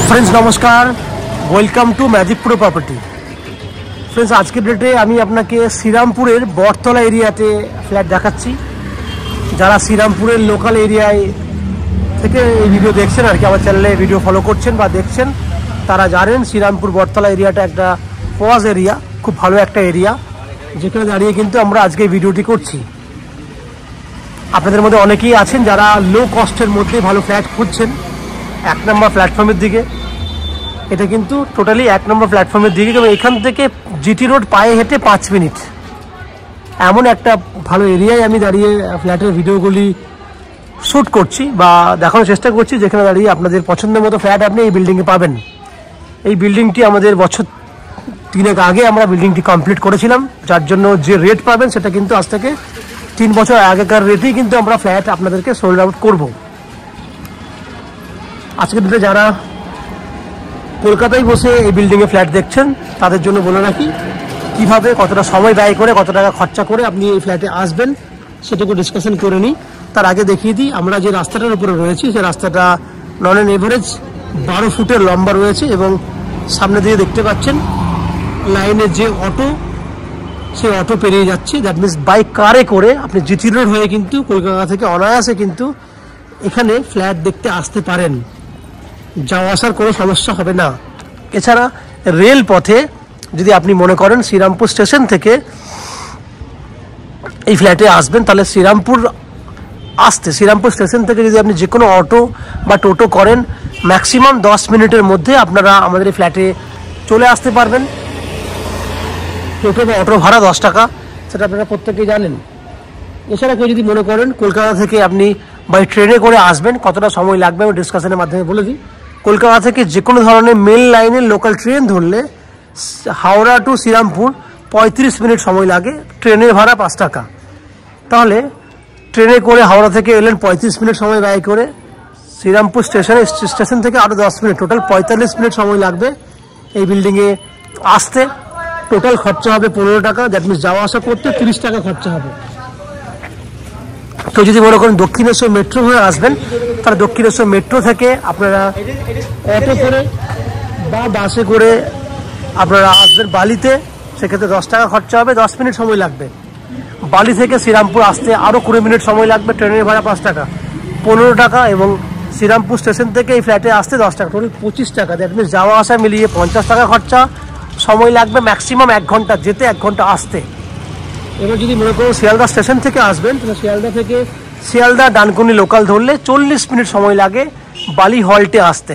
Friends नमस्कार, welcome to magic pro property. Friends आज के डेटे আমি আপনাকে শ্রীরামপুরের বটতলা এরিয়াতে ফ্ল্যাট দেখাচ্ছি। যারা শ্রীরামপুরের লোকাল এরিয়ায় থেকে এই ভিডিও দেখছেন আর কি, আমার চ্যানেলে ভিডিও ফলো করছেন বা দেখছেন, তারা জানেন শ্রীরামপুর বটতলা এরিয়াটা একটা পজ এরিয়া, খুব ভালো একটা এরিয়া, যেখানে দাঁড়িয়ে কিন্তু আমরা আজকে ভিডিওটি করছি। আপনাদের মধ্যে অনেকেই আছেন যারা লো কস্টের মধ্যে ভালো ফ্ল্যাট খুঁজছেন এক নম্বর প্ল্যাটফর্মের দিকে। এটা কিন্তু টোটালি এক নম্বর প্ল্যাটফর্মের দিকে, এবং এখান থেকে জিটি রোড পায়ে হেঁটে 5 মিনিট, এমন একটা ভালো এরিয়ায় আমি দাঁড়িয়ে ফ্ল্যাটের ভিডিওগুলি শ্যুট করছি বা দেখানোর চেষ্টা করছি, যেখানে দাঁড়িয়ে আপনাদের পছন্দের মতো ফ্ল্যাট আপনি এই বিল্ডিংয়ে পাবেন। এই বিল্ডিংটি আমাদের বছর 3 আগে আমরা বিল্ডিংটি কমপ্লিট করেছিলাম, যার জন্য যে রেট পাবেন সেটা কিন্তু আজ থেকে 3 বছর আগেকার রেটেই কিন্তু আমরা ফ্ল্যাট আপনাদেরকে সোল্ড আউট করব। আজকের দিনে যারা কলকাতায় বসে এই বিল্ডিংয়ে ফ্ল্যাট দেখছেন তাদের জন্য বলে রাখি, কীভাবে কতটা সময় ব্যয় করে কত টাকা খরচা করে আপনি এই ফ্ল্যাটে আসবেন সেটুকু ডিসকাশন করে নিই। তার আগে দেখিয়ে দিই, আমরা যে রাস্তাটার উপরে রয়েছি সেই রাস্তাটা নন অ্যান এভারেজ 12 ফুটের লম্বা রয়েছে, এবং সামনে দিয়ে দেখতে পাচ্ছেন লাইনের যে অটো, সেই অটো পেরিয়ে যাচ্ছে। দ্যাট মিনস বাই কারে করে আপনি জিটি রোড হয়ে কিন্তু কলকাতা থেকে অনায়াসে কিন্তু এখানে ফ্ল্যাট দেখতে আসতে পারেন, যাওয়া আসার কোনো সমস্যা হবে না। এছাড়া রেল পথে যদি আপনি মনে করেন শ্রীরামপুর স্টেশন থেকে এই ফ্ল্যাটে আসবেন, তাহলে শ্রীরামপুর স্টেশন থেকে যদি আপনি যে কোনো অটো বা টোটো করেন, ম্যাক্সিমাম 10 মিনিটের মধ্যে আপনারা আমাদের এই ফ্ল্যাটে চলে আসতে পারবেন। টোটো বা অটো ভাড়া 10 টাকা, সেটা আপনারা প্রত্যেকেই জানেন। এছাড়া কেউ যদি মনে করেন কলকাতা থেকে আপনি বাই ট্রেনে করে আসবেন, কতটা সময় লাগবে আমি ডিসকাশনের মাধ্যমে বলে দিই। কলকাতা থেকে যে কোনো ধরনের মেল লাইনের লোকাল ট্রেন ধরলে হাওড়া টু শ্রীরামপুর 35 মিনিট সময় লাগে, ট্রেনের ভাড়া 5 টাকা। তাহলে ট্রেনে করে হাওড়া থেকে এলেন 35 মিনিট সময় ব্যয় করে, শ্রীরামপুর স্টেশন থেকে আরও 10 মিনিট, টোটাল 45 মিনিট সময় লাগবে এই বিল্ডিংয়ে আসতে। টোটাল খরচা হবে 15 টাকা, দ্যাট মিনস যাওয়া আসা করতে 30 টাকা খরচা হবে। কেউ যদি মনে করেন দক্ষিণেশ্বর মেট্রো হয়ে আসবেন, তাহলে দক্ষিণেশ্বর মেট্রো থেকে আপনারা অটো করে বা বাসে করে আপনারা আসবেন বালিতে, সেক্ষেত্রে 10 টাকা খরচা হবে, 10 মিনিট সময় লাগবে। বালি থেকে শ্রীরামপুর আসতে আরও 20 মিনিট সময় লাগবে, ট্রেনের ভাড়া 5 টাকা, 15 টাকা, এবং শ্রীরামপুর স্টেশন থেকে এই ফ্ল্যাটে আসতে 10 টাকা, টোটাল 25 টাকা। দ্যাট মিনস যাওয়া আসা মিলিয়ে 50 টাকা খরচা, সময় লাগবে ম্যাক্সিমাম 1 ঘন্টা যেতে, 1 ঘন্টা আসতে। এবার যদি মনে করুন শিয়ালদা স্টেশন থেকে আসবেন, তাহলে শিয়ালদা ডানকুনি লোকাল ধরলে 40 মিনিট সময় লাগে বালি হল্টে আসতে,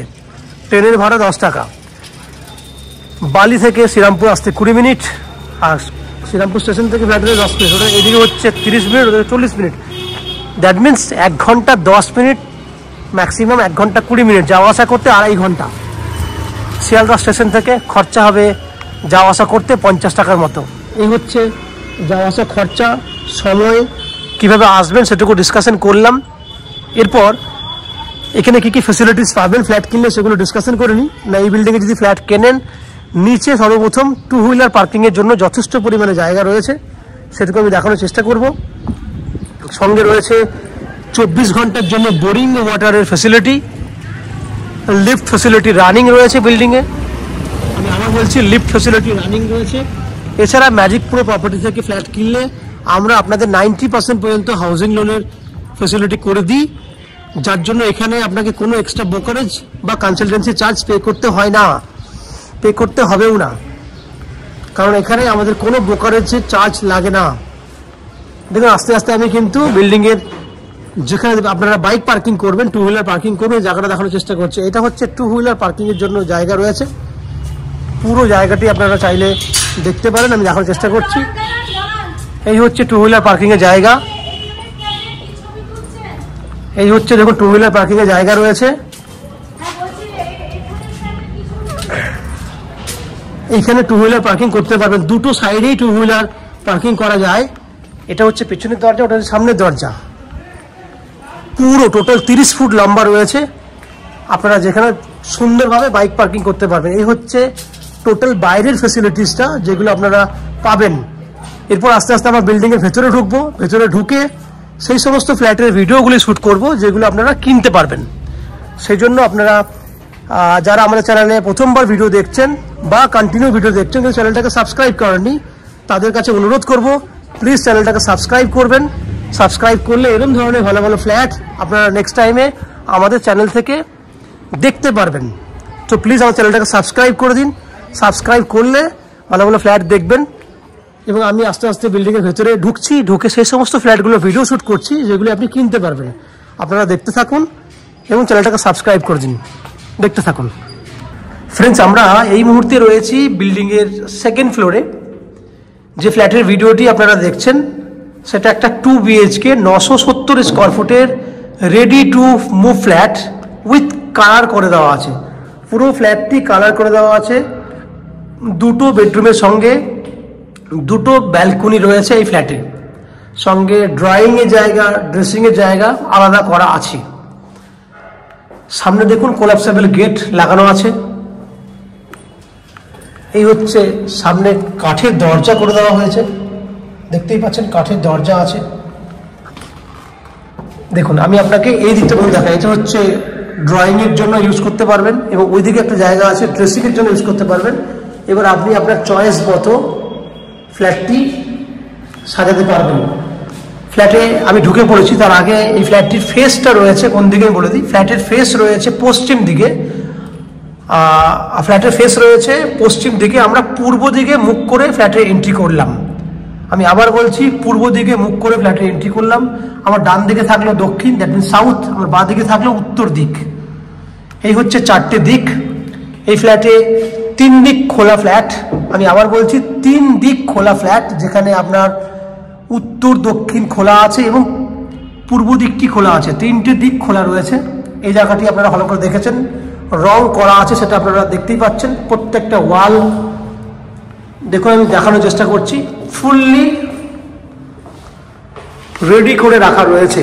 ট্রেনের ভাড়া 10 টাকা। বালি থেকে শ্রীরামপুর আসতে 20 মিনিট, আর শ্রীরামপুর স্টেশন থেকে ফ্ল্যাটে 10 মিনিট, ওটা এদিকে হচ্ছে 30 মিনিট, ওদের 40 মিনিট। দ্যাট মিনস 1 ঘন্টা 10 মিনিট, ম্যাক্সিমাম 1 ঘন্টা 20 মিনিট, যাওয়া আসা করতে 2.5 ঘন্টা। শিয়ালদা স্টেশন থেকে খরচা হবে যাওয়া আসা করতে 50 টাকার মতো। এই হচ্ছে যাওয়া আসা খরচা। সময় কিভাবে আসবেন সেটুকু ডিসকাশন করলাম। এরপর এখানে কী কী ফ্যাসিলিটিস পাবেন ফ্ল্যাট কিনলে সেগুলো ডিসকাশন করে নিই। না, এই বিল্ডিংয়ে যদি ফ্ল্যাট কেনেন, নিচে সর্বপ্রথম 2 হুইলার পার্কিংয়ের জন্য যথেষ্ট পরিমাণে জায়গা রয়েছে, সেটুকু আমি দেখানোর চেষ্টা করব। সঙ্গে রয়েছে 24 ঘন্টার জন্য বোরিং ওয়াটারের ফ্যাসিলিটি, লিফট ফ্যাসিলিটি রানিং রয়েছে বিল্ডিংয়ে, আমি আবার বলছি লিফট ফ্যাসিলিটি রানিং রয়েছে। এছাড়া ম্যাজিক প্রো প্রপার্টি থেকে ফ্ল্যাট কিনলে আমরা আপনাদের 90% পর্যন্ত হাউজিং লোনের ফ্যাসিলিটি করে দিই, যার জন্য এখানে আপনাকে কোনো এক্সট্রা ব্রোকারেজ বা কনসালটেন্সি চার্জ পে করতে হয় না, পে করতে হবেও না, কারণ এখানে আমাদের কোনো ব্রোকারেজের চার্জ লাগে না। দেখুন আস্তে আস্তে আমি কিন্তু বিল্ডিংয়ের যেখানে আপনারা বাইক পার্কিং করবেন, 2 হুইলার পার্কিং করবেন, জায়গাটা দেখানোর চেষ্টা করছি। এটা হচ্ছে 2 হুইলার পার্কিংয়ের জন্য জায়গা রয়েছে, পুরো জায়গাটি আপনারা চাইলে দেখতে পারেন, আমি দেখানোর চেষ্টা করছি। এই হচ্ছে 2 হুইলার পার্কিংয়ের জায়গা, এই হচ্ছে দেখুন 2 হুইলার পার্কিংয়ের জায়গা রয়েছে। এইখানে 2 হুইলার পার্কিং করতে পারবেন, দুটো সাইডেই 2 হুইলার পার্কিং করা যায়। এটা হচ্ছে পেছনের দরজা, ওটা হচ্ছে সামনের দরজা। পুরো টোটাল 30 ফুট লম্বা রয়েছে, আপনারা যেখানে সুন্দরভাবে বাইক পার্কিং করতে পারবেন। এই হচ্ছে টোটাল বাইরের ফ্যাসিলিটিসটা যেগুলো আপনারা পাবেন। এরপর আস্তে আস্তে আমরা বিল্ডিংয়ের ভেতরে ঢুকবো, ভেতরে ঢুকে সেই সমস্ত ফ্ল্যাটের ভিডিওগুলি শ্যুট করব যেগুলো আপনারা কিনতে পারবেন। সেই জন্য আপনারা যারা আমাদের চ্যানেলে প্রথমবার ভিডিও দেখছেন বা কন্টিনিউ ভিডিও দেখছেন কিন্তু চ্যানেলটাকে সাবস্ক্রাইব করেননি, তাদের কাছে অনুরোধ করব প্লিজ চ্যানেলটাকে সাবস্ক্রাইব করবেন। সাবস্ক্রাইব করলে এরকম ধরনের ভালো ভালো ফ্ল্যাট আপনারা নেক্সট টাইমে আমাদের চ্যানেল থেকে দেখতে পারবেন। তো প্লিজ আমার চ্যানেলটাকে সাবস্ক্রাইব করে দিন। সাবস্ক্রাইব করলে ভালো ভালো ফ্ল্যাট দেখবেন। এবং আমি আস্তে আস্তে বিল্ডিংয়ের ভেতরে ঢুকে সেই সমস্ত ফ্ল্যাটগুলো ভিডিও শ্যুট করছি যেগুলি আপনি কিনতে পারবেন। আপনারা দেখতে থাকুন এবং চ্যানেলটাকে সাবস্ক্রাইব করে দিন, দেখতে থাকুন। ফ্রেন্ডস, আমরা এই মুহূর্তে রয়েছি বিল্ডিংয়ের সেকেন্ড ফ্লোরে। যে ফ্ল্যাটের ভিডিওটি আপনারা দেখছেন সেটা একটা 2 BHK 970 স্কোয়ার ফুটের ready to move flat with colour করে দেওয়া আছে। পুরো ফ্ল্যাটটি কালার করে দেওয়া আছে। 2টো বেডরুমের সঙ্গে 2টো ব্যালকনি রয়েছে এই ফ্ল্যাটে, সঙ্গে ড্রয়িংয়ের জায়গা, ড্রেসিংয়ের জায়গা আলাদা করা আছে। সামনে দেখুন কোলাপসেবল গেট লাগানো আছে। এই হচ্ছে সামনে কাঠের দরজা করে দেওয়া হয়েছে, দেখতেই পাচ্ছেন কাঠের দরজা আছে। দেখুন আমি আপনাকে এই দিকটা বলে দেখাই, এটা হচ্ছে ড্রয়িংয়ের জন্য ইউজ করতে পারবেন এবং ওইদিকে একটা জায়গা আছে ড্রেসিংয়ের জন্য ইউজ করতে পারবেন। এবার আপনি আপনার চয়েস মতো ফ্ল্যাটটি সাজাতে পারবেন। ফ্ল্যাটে আমি ঢুকে পড়েছি, তার আগে এই ফ্ল্যাটটির ফেসটা রয়েছে কোন দিকে বলে দিই। ফ্ল্যাটের ফেস রয়েছে পশ্চিম দিকে, ফ্ল্যাটের ফেস রয়েছে পশ্চিম দিকে। আমরা পূর্ব দিকে মুখ করে ফ্ল্যাটে এন্ট্রি করলাম। আমি আবার বলছি, পূর্ব দিকে মুখ করে ফ্ল্যাটে এন্ট্রি করলাম। আমার ডান দিকে থাকলো দক্ষিণ, দ্যাট মিন সাউথ। আমার বাঁ দিকে থাকলো উত্তর দিক। এই হচ্ছে 4টে দিক। এই ফ্ল্যাটে 3 দিক খোলা ফ্ল্যাট। আমি আবার বলছি 3 দিক খোলা ফ্ল্যাট, যেখানে আপনার উত্তর দক্ষিণ খোলা আছে এবং পূর্ব দিকটি খোলা আছে। 3টে দিক খোলা রয়েছে। এই জায়গাটি আপনারা ভালো করে দেখেছেন, রং করা আছে, সেটা আপনারা দেখতেই পাচ্ছেন। প্রত্যেকটা ওয়াল দেখুন, আমি দেখানোর চেষ্টা করছি, ফুললি রেডি করে রাখা রয়েছে।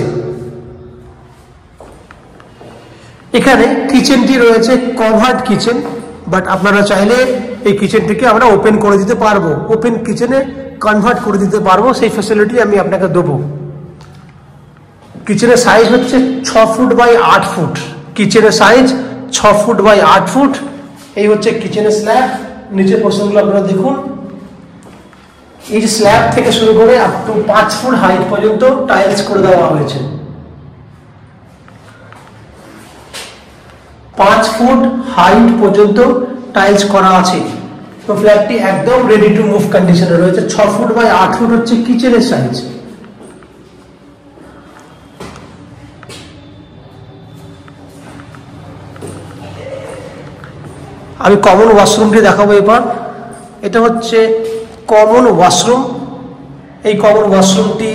এখানে কিচেনটি রয়েছে কভার্ড কিচেন, বাট আপনারা চাইলে এই কিচেনটিকে আমরা ওপেন করে দিতে পারবো, ওপেন কিচেনে কনভার্ট করে দিতে পারবো, সেই ফ্যাসিলিটি আমি আপনাকে দেবো। কিচেনের সাইজ হচ্ছে 6 ফুট বাই 8 ফুট। কিচেনের সাইজ 6 ফুট বাই 8 ফুট। এই হচ্ছে কিচেনের স্ল্যাব। নিচের পোর্শনগুলো আপনারা দেখুন। এই স্ল্যাব থেকে শুরু করে আপ টু 5 ফুট হাইট পর্যন্ত টাইলস করে দেওয়া হয়েছে। 5 ফুট হাইট পর্যন্ত টাইলস করা আছে। তো ফ্ল্যাটটি একদম রেডি টু মুভ কন্ডিশনে রয়েছে। 6 ফুট বাই 8 ফুট হচ্ছে কিচেনের সাইজ। আমি কমন ওয়াশরুমটি দেখাবো এবার। এটা হচ্ছে কমন ওয়াশরুম। এই কমন ওয়াশরুমটি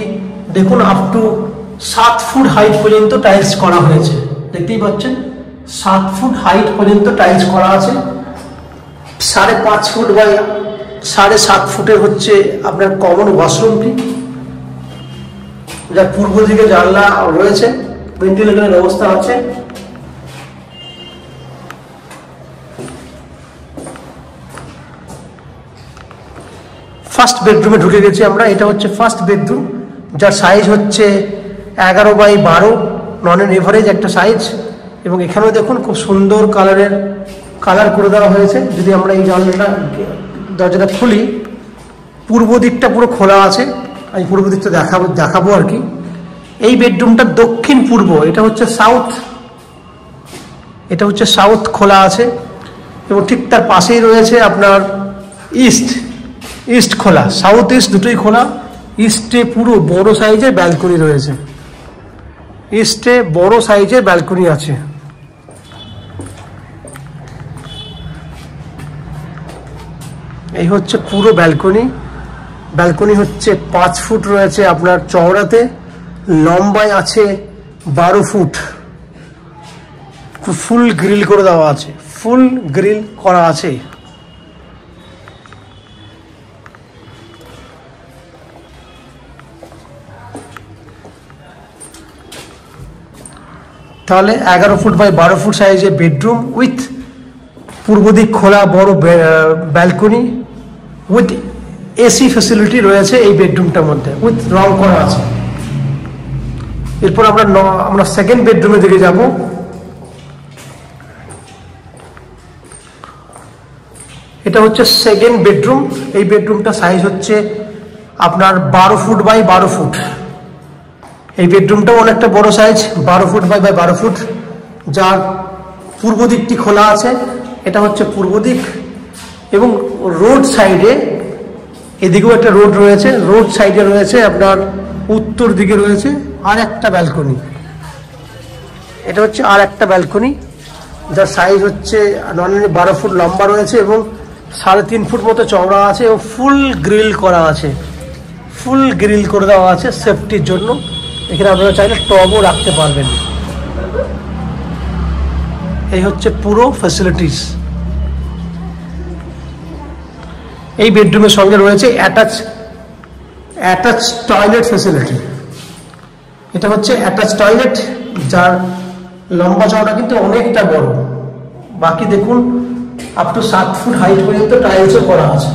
দেখুন আপ টু 7 ফুট হাইট পর্যন্ত টাইলস করা হয়েছে, দেখতেই পাচ্ছেন। 7 ফুট হাইট পর্যন্ত টাইলস করা আছে। 5.5 ফুট বাই 7.5 ফুটের হচ্ছে আপনার কমন ওয়াশরুমটি, যার পূর্ব দিকে জানলা রয়েছে, ভেন্টিলেশনের ব্যবস্থা আছে। ফার্স্ট বেডরুমে ঢুকে গেছি আমরা। এটা হচ্ছে ফার্স্ট বেডরুম, যার সাইজ হচ্ছে 11 বাই 12, নন এন এভারেজ একটা সাইজ। এবং এখানেও দেখুন খুব সুন্দর কালার করে দেওয়া হয়েছে। যদি আমরা এই দরজাটা খুলি, পূর্ব দিকটা পুরো খোলা আছে। আমি পূর্ব দিকটা দেখাবো আর কি। এই বেডরুমটা দক্ষিণ পূর্ব, এটা হচ্ছে সাউথ। এটা হচ্ছে সাউথ খোলা আছে এবং ঠিক তার পাশেই রয়েছে আপনার ইস্ট খোলা। সাউথ ইস্ট দুটোই খোলা। ইস্টে পুরো বড় সাইজের ব্যালকনি রয়েছে। ইস্টে বড় সাইজের ব্যালকনি আছে। এই হচ্ছে পুরো ব্যালকনি। ব্যালকনি হচ্ছে 5 ফুট রয়েছে আপনার চওড়াতে, লম্বায় আছে 12 ফুট। ফুল গ্রিল করে দেওয়া আছে, ফুল গ্রিল করা আছে। তাহলে 11 ফুট বাই 12 ফুট সাইজের বেডরুম উইথ পূর্ব দিক খোলা বড় ব্যালকনি উইথ এসি ফ্যাসিলিটি রয়েছে এই বেডরুমটার মধ্যে, উইথ রং করা আছে। এরপর আমরা সেকেন্ড বেডরুমের দিকে যাব। এটা হচ্ছে সেকেন্ড বেডরুম। এই বেডরুমটা সাইজ হচ্ছে আপনার 12 ফুট বাই 12 ফুট। এই বেডরুমটাও অনেকটা বড় সাইজ, 12 ফুট বাই 12 ফুট, যার পূর্ব দিকটি খোলা আছে। এটা হচ্ছে পূর্ব দিক এবং রোড সাইডে, এদিকেও একটা রোড রয়েছে, রোড সাইডে রয়েছে আপনার উত্তর দিকে রয়েছে আর একটা ব্যালকনি। এটা হচ্ছে আর একটা ব্যালকনি, যার সাইজ হচ্ছে 12 ফুট লম্বা রয়েছে এবং 3.5 ফুট মতো চওড়া আছে এবং ফুল গ্রিল করা আছে, ফুল গ্রিল করে দেওয়া আছে সেফটির জন্য। এখানে আপনারা চাইলে টবও রাখতে পারবেন। এই হচ্ছে পুরো ফ্যাসিলিটিস। এই বেডরুমের সঙ্গে রয়েছে অ্যাটাচ টয়লেট ফ্যাসিলিটি। এটা হচ্ছে অ্যাটাচ টয়লেট, যার লম্বা চওড়া কিন্তু অনেকটা বড়। বাকি দেখুন আপ টু 7 ফুট হাইট পর্যন্ত টাইলসও করা আছে।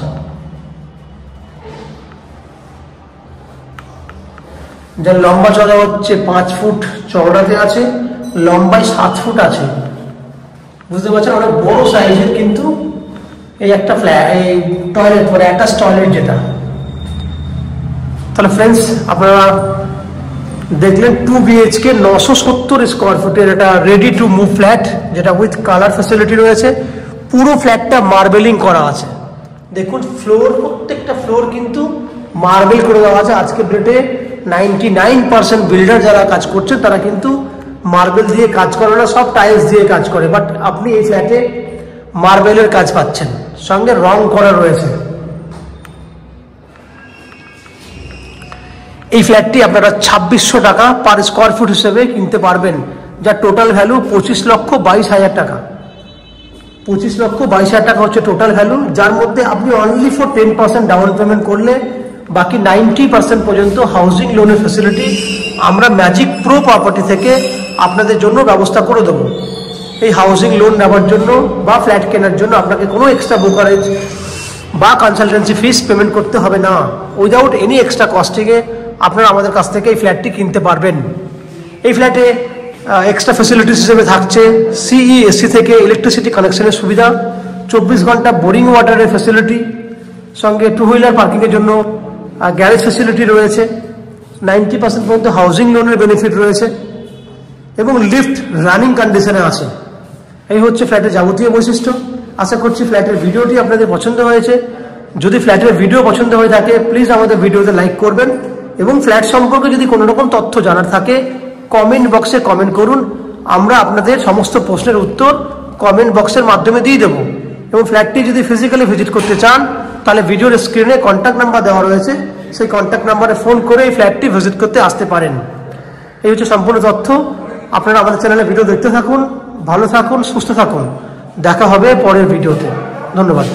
যার লম্বা চওড়া হচ্ছে 5 ফুট চওড়াতে আছে, লম্বায় 7 ফুট আছে। বুঝতে পারছেন, অনেক বড় সাইজের কিন্তু এই একটা এই টয়লেট, মানে অ্যাটাচ টয়লেট যেটা। তাহলে ফ্রেন্ডস, আপনারা দেখলেন 2 BHK 970 স্কোয়ার ফুটের এটা রেডি টু মুভ ফ্ল্যাট, যেটা উইথ কালার ফ্যাসিলিটি রয়েছে। পুরো ফ্ল্যাটটা মার্বেলিং করা আছে। দেখুন ফ্লোর, প্রত্যেকটা ফ্লোর কিন্তু মার্বেল করে দেওয়া আছে। আজকের ডেটে 99% বিল্ডার যারা কাজ করছে তারা কিন্তু মার্বেল দিয়ে কাজ করে না, সব টাইলস দিয়ে কাজ করে। বাট আপনি এই ফ্ল্যাটে মার্বেলের কাজ পাচ্ছেন, সঙ্গে রং করা রয়েছে। এই ফ্ল্যাটটি আপনারা 2600 টাকা পার স্কোয়ার ফুট হিসেবে কিনতে পারবেন, যার টোটাল ভ্যালু 25,22,000 টাকা। 25,22,000 টাকা হচ্ছে টোটাল ভ্যালু, যার মধ্যে আপনি অনলি ফর 10% ডাউন পেমেন্ট করলে বাকি 90% পর্যন্ত হাউজিং লোনের ফ্যাসিলিটি আমরা ম্যাজিক প্রো প্রপার্টি থেকে আপনাদের জন্য ব্যবস্থা করে দেবো। এই হাউজিং লোন নেওয়ার জন্য বা ফ্ল্যাট কেনার জন্য আপনাকে কোনো এক্সট্রা ব্রোকারেজ বা কনসালটেন্সি ফিস পেমেন্ট করতে হবে না। উইদাউট এনি এক্সট্রা কস্টিংয়ে আপনারা আমাদের কাছ থেকে এই ফ্ল্যাটটি কিনতে পারবেন। এই ফ্ল্যাটে এক্সট্রা ফ্যাসিলিটিস হিসেবে থাকছে CESC থেকে ইলেকট্রিসিটি কানেকশনের সুবিধা, 24 ঘন্টা বোরিং ওয়াটারের ফ্যাসিলিটি, সঙ্গে 2 হুইলার পার্কিংয়ের জন্য গ্যারেজ ফ্যাসিলিটি রয়েছে, 90% পর্যন্ত হাউজিং লোনের বেনিফিট রয়েছে এবং লিফট রানিং কন্ডিশনে আছে। এই হচ্ছে ফ্ল্যাটের যাবতীয় বৈশিষ্ট্য। আশা করছি ফ্ল্যাটের ভিডিওটি আপনাদের পছন্দ হয়েছে। যদি ফ্ল্যাটের ভিডিও পছন্দ হয়ে থাকে প্লিজ আমাদের ভিডিওতে লাইক করবেন এবং ফ্ল্যাট সম্পর্কে যদি কোনো রকম তথ্য জানার থাকে কমেন্ট বক্সে কমেন্ট করুন। আমরা আপনাদের সমস্ত প্রশ্নের উত্তর কমেন্ট বক্সের মাধ্যমে দিয়ে দেবো। এবং ফ্ল্যাটটি যদি ফিজিক্যালি ভিজিট করতে চান তাহলে ভিডিওর স্ক্রিনে কন্ট্যাক্ট নাম্বার দেওয়া রয়েছে, সেই কন্ট্যাক্ট নাম্বারে ফোন করে এই ফ্ল্যাটটি ভিজিট করতে আসতে পারেন। এই হচ্ছে সম্পূর্ণ তথ্য। আপনারা আমাদের চ্যানেলে ভিডিও দেখতে থাকুন, ভালো থাকুন, সুস্থ থাকুন। দেখা হবে পরের ভিডিওতে। ধন্যবাদ।